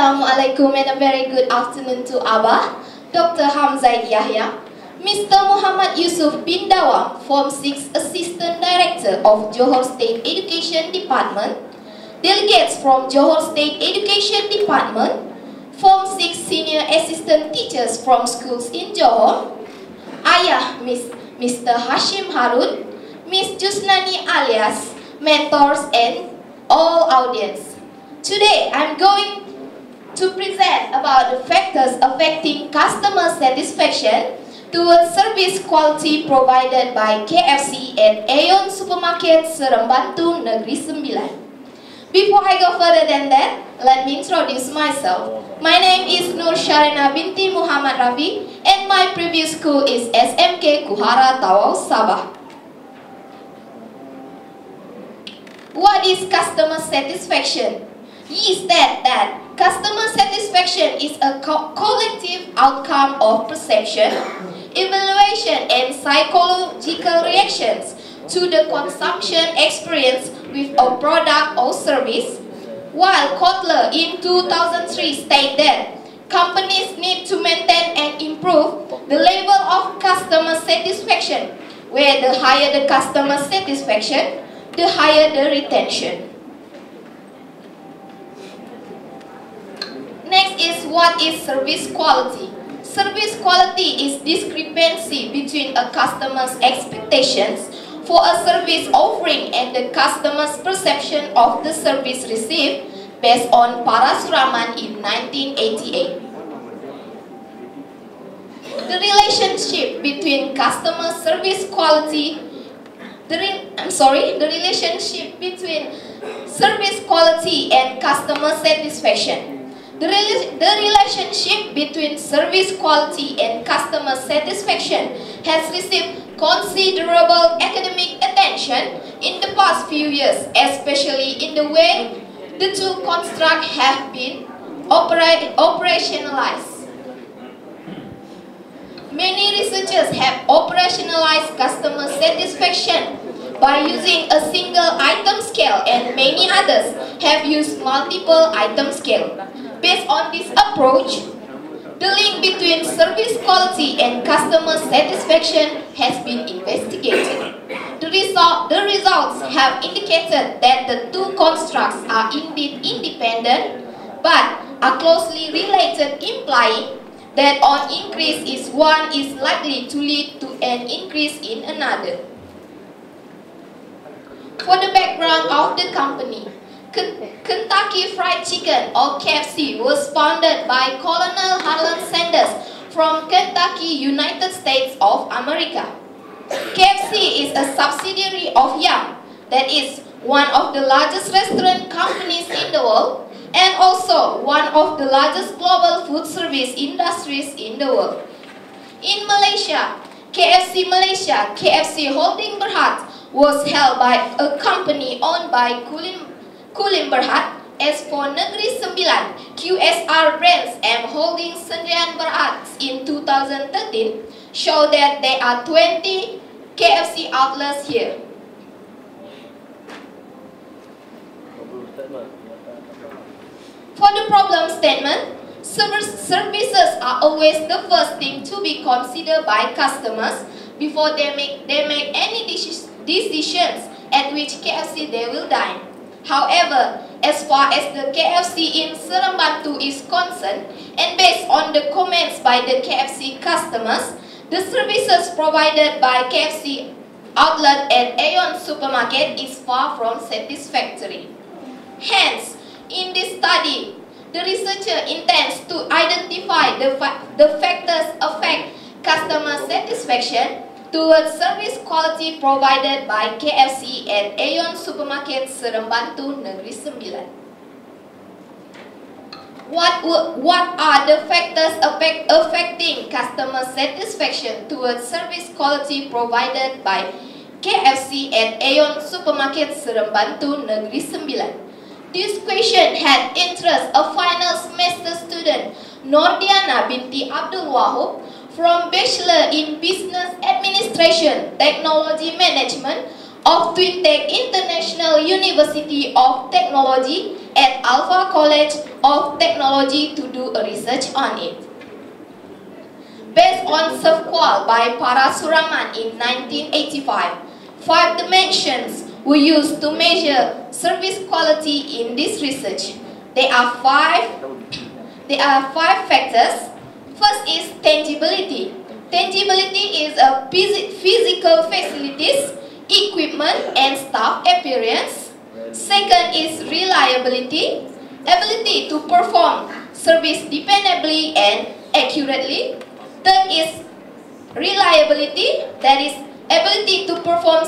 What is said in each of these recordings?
Assalamualaikum and a very good afternoon to Abah, Dr. Hamzaid Yahya, Mr. Muhammad Yusuf bin Dawam, Form 6 Assistant Director of Johor State Education Department, delegates from Johor State Education Department, Form 6 Senior Assistant Teachers from schools in Johor, Ayah Mr. Hashim Harun, Miss Jusnani alias, mentors and all audience. Today I'm going to present about the factors affecting customer satisfaction towards service quality provided by KFC at Aeon Supermarket Serembantu Negeri Sembilan. Before I go further than that, let me introduce myself. My name is Nur Sharina binti Muhammad Rafi and my previous school is SMK Kuhara Tawau Sabah. What is customer satisfaction? Is that customer satisfaction is a collective outcome of perception, evaluation and psychological reactions to the consumption experience with a product or service. While Kotler in 2003 stated that companies need to maintain and improve the level of customer satisfaction, where the higher the customer satisfaction, the higher the retention. Next is what is service quality. Service quality is discrepancy between a customer's expectations for a service offering and the customer's perception of the service received based on Parasuraman in 1988. The relationship between customer service quality the relationship between service quality and customer satisfaction. The relationship between service quality and customer satisfaction has received considerable academic attention in the past few years, especially in the way the two constructs have been operationalized. Many researchers have operationalized customer satisfaction by using a single item scale, and many others have used multiple item scale. Based on this approach, the link between service quality and customer satisfaction has been investigated. The results have indicated that the two constructs are indeed independent but are closely related, implying that on increase is one is likely to lead to an increase in another. For the background of the company, Kentucky Fried Chicken or KFC was founded by Colonel Harlan Sanders from Kentucky, United States of America. KFC is a subsidiary of Yum, that is one of the largest restaurant companies in the world and also one of the largest global food service industries in the world. In Malaysia, KFC Holding Berhad was held by a company owned by Kulim Berhad. As for Negeri Sembilan, QSR Brands M Holding Sdn Berhad in 2013 show that there are 20 KFC outlets here. For the problem statement, services are always the first thing to be considered by customers before they make any decisions at which KFC they will dine. However, as far as the KFC in Serembantu is concerned, and based on the comments by the KFC customers, the services provided by KFC outlet at Aeon Supermarket is far from satisfactory. Hence, in this study, the researcher intends to identify the factors affect customer satisfaction towards service quality provided by KFC at Aeon Supermarket Serembantu Negeri Sembilan. What are the factors affecting customer satisfaction towards service quality provided by KFC at Aeon Supermarket Serembantu Negeri Sembilan? This question had interest a final semester student, Nordiana binti Abdul Wahub, from Bachelor in Business Administration, Technology Management of Twintech International National University of Technology at Alpha College of Technology to do a research on it. Based on SurfQual by Parasuraman in 1985, 5 dimensions were used to measure service quality in this research. There are five factors. First is tangibility. Tangibility is a physical facilities, equipment and staff appearance. Second is reliability, ability to perform service dependably and accurately. Third is reliability, that is ability to perform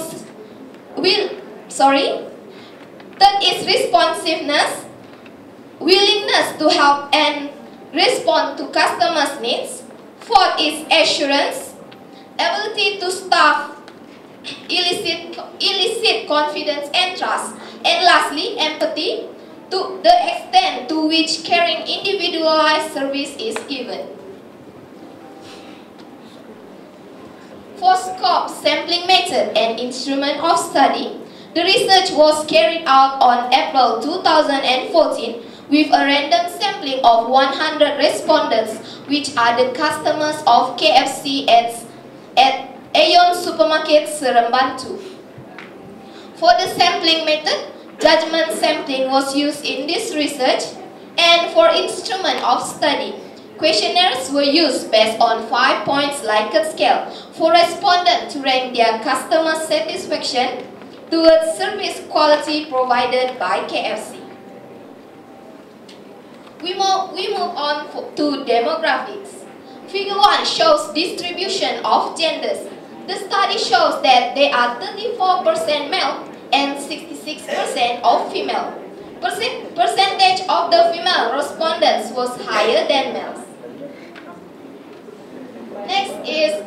Third is responsiveness, willingness to help and respond to customers' needs. Fourth is assurance, ability to staff elicit confidence and trust. And lastly, empathy, to the extent to which caring individualized service is given. For scope, sampling method and instrument of study, the research was carried out on April 2014 with a random sampling of 100 respondents, which are the customers of KFC at Aeon Supermarket Serembantu. For the sampling method, judgment sampling was used in this research, and for instrument of study, questionnaires were used based on 5 points Likert scale for respondents to rank their customer satisfaction towards service quality provided by KFC. We move on to demographics. Figure 1 shows distribution of genders. The study shows that there are 34% male and 66% of female. Percentage of the female respondents was higher than males. Next is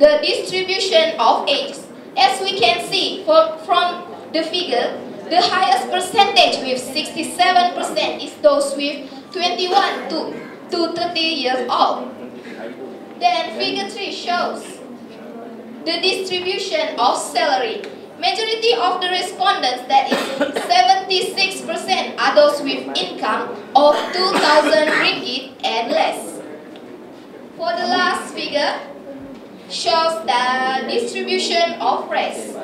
the distribution of ages. As we can see from the figure, the highest percentage with 67% is those with 21 to 30 years old. Then figure 3 shows the distribution of salary. Majority of the respondents, that is 76%, are those with income of 2,000 ringgit and less. For the last figure, shows the distribution of race.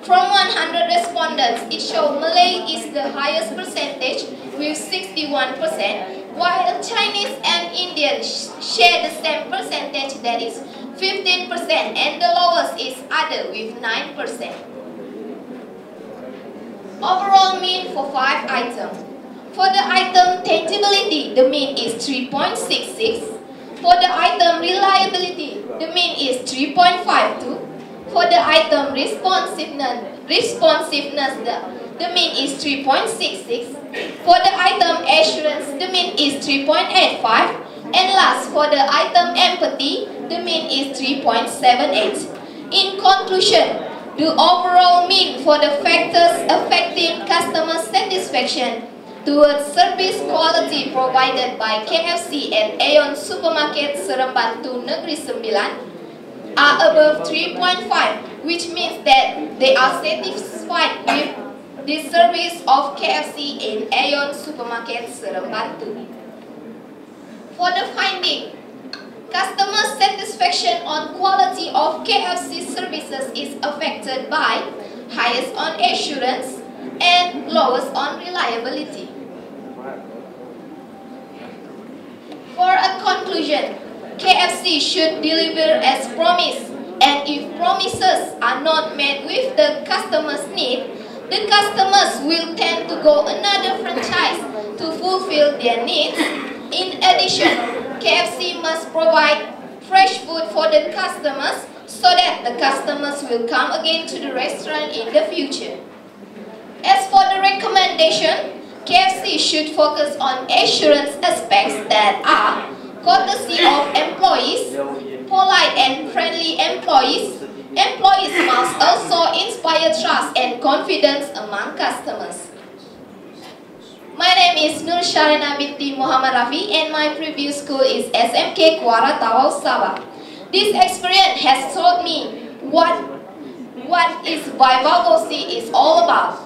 From 100 respondents, it shows Malay is the highest percentage with 61%, while Chinese and Indian share the same percentage, that is 15%, and the lowest is other with 9%. Overall mean for 5 items. For the item tangibility, the mean is 3.66. For the item reliability, the mean is 3.52. For the item responsiveness, the mean is 3.66. For the item assurance, the mean is 3.85. And last, for the item empathy, the mean is 3.78. In conclusion, the overall mean for the factors affecting customer satisfaction towards service quality provided by KFC and Aeon Supermarket Serembantu Negeri Sembilan are above 3.5, which means that they are satisfied with the service of KFC and Aeon Supermarket Serembantu. For the finding, customer satisfaction on quality of KFC services is affected by highest on assurance and lowest on reliability. For a conclusion, KFC should deliver as promised, and if promises are not met with the customer's need, the customers will tend to go another franchise to fulfill their needs. In addition, KFC must provide fresh food for the customers so that the customers will come again to the restaurant in the future. As for the recommendation, KFC should focus on assurance aspects that are courtesy of employees, polite and friendly employees. Employees must also inspire trust and confidence among customers. My name is Nur Sharina binti Muhammad Rafi, and my previous school is SMK Kuara Tawau, Sabah. This experience has taught me what is Vivagosi is all about.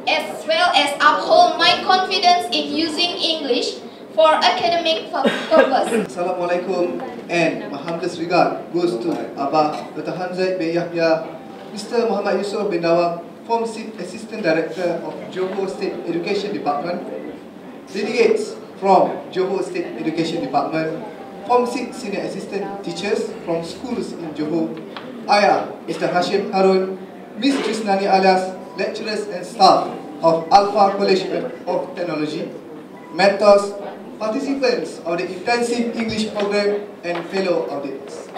as well as uphold my confidence in using English for academic purpose. Assalamualaikum, and my humblest regard goes to Abah Dr. Hamzah bin Yahya, Mr. Muhammad Yusuf bin Dawam, Form 6 Assistant Director of Johor State Education Department, delegates from Johor State Education Department, Form 6 Senior Assistant Teachers from schools in Johor, Ayah Mr. Hashim Harun, Ms. Trisnani Alias, lecturers and staff of Alpha College of Technology, mentors, participants of the intensive English program, and fellow audience.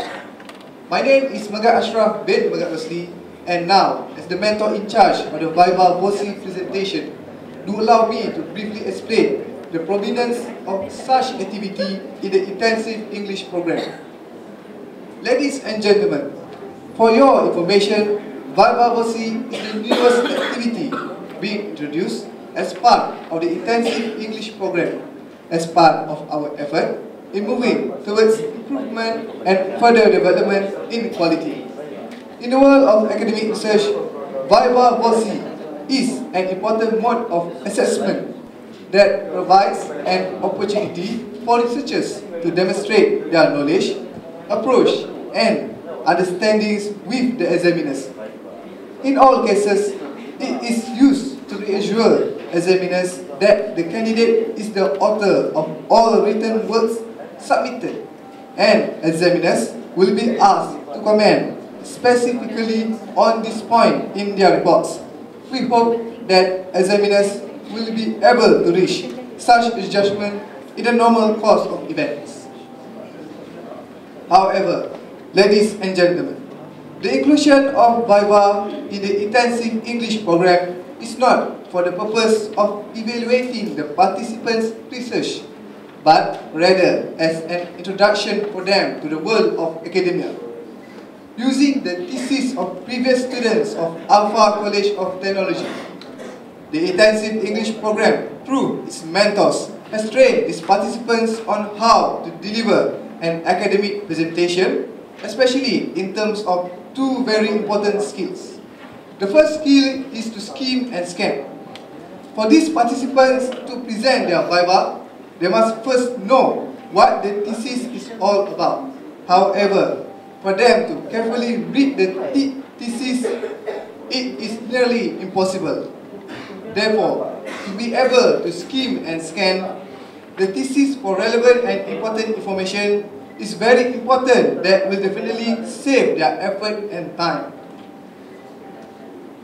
My name is Megat Ashraf bin Megat Rosli, and now, as the mentor in charge of the Viva Voci presentation, do allow me to briefly explain the provenance of such activity in the intensive English program. Ladies and gentlemen, for your information, Viva Voci is the newest activity being introduced as part of the intensive English program, as part of our effort in moving towards improvement and further development in quality. In the world of academic research, Viva Voci is an important mode of assessment that provides an opportunity for researchers to demonstrate their knowledge, approach, and understandings with the examiners. In all cases, it is used to reassure examiners that the candidate is the author of all written works submitted, and examiners will be asked to comment specifically on this point in their reports. We hope that examiners will be able to reach such a judgment in the normal course of events. However, ladies and gentlemen, the inclusion of Viva in the intensive English program is not for the purpose of evaluating the participants' research, but rather as an introduction for them to the world of academia. Using the thesis of previous students of Alpha College of Technology, the intensive English program, through its mentors, has trained its participants on how to deliver an academic presentation, especially in terms of two very important skills. The first skill is to skim and scan. For these participants to present their Viva, they must first know what the thesis is all about. However, for them to carefully read the thesis, it is nearly impossible. Therefore, to be able to skim and scan the thesis for relevant and important information is very important. That will definitely save their effort and time.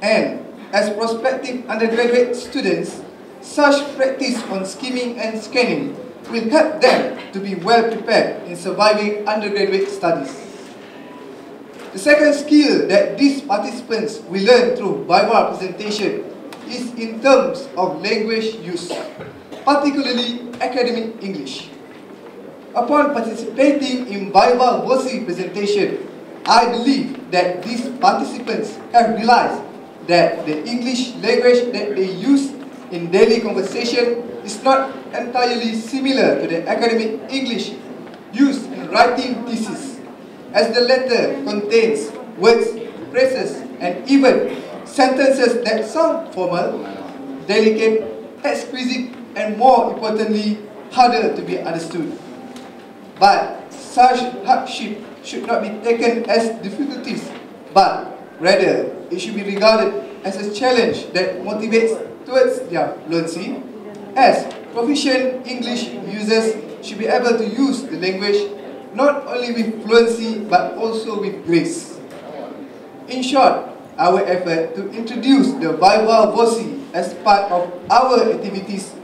And as prospective undergraduate students, such practice on skimming and scanning will help them to be well prepared in surviving undergraduate studies. The second skill that these participants will learn through Viva presentation is in terms of language use, particularly academic English. Upon participating in Viva Voci presentation, I believe that these participants have realized that the English language that they use in daily conversation is not entirely similar to the academic English used in writing thesis, as the latter contains words, phrases, and even sentences that sound formal, delicate, exquisite, and more importantly, harder to be understood. But such hardship should not be taken as difficulties, but rather it should be regarded as a challenge that motivates towards their fluency, as proficient English users should be able to use the language not only with fluency but also with grace. In short, our effort to introduce the Viva Voci as part of our activities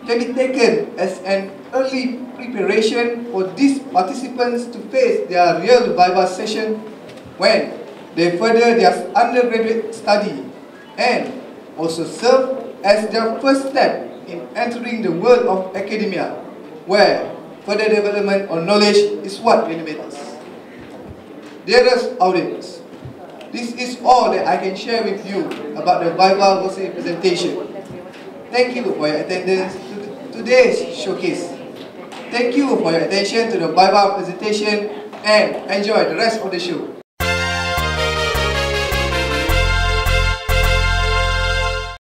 can be taken as an early preparation for these participants to face their real Viva session when they further their undergraduate study, and also serve as their first step in entering the world of academia, where further development of knowledge is what really matters. Dearest audience, this is all that I can share with you about the Viva Voci presentation. Thank you for your attendance to today's showcase. Thank you for your attention to the Viva presentation, and enjoy the rest of the show.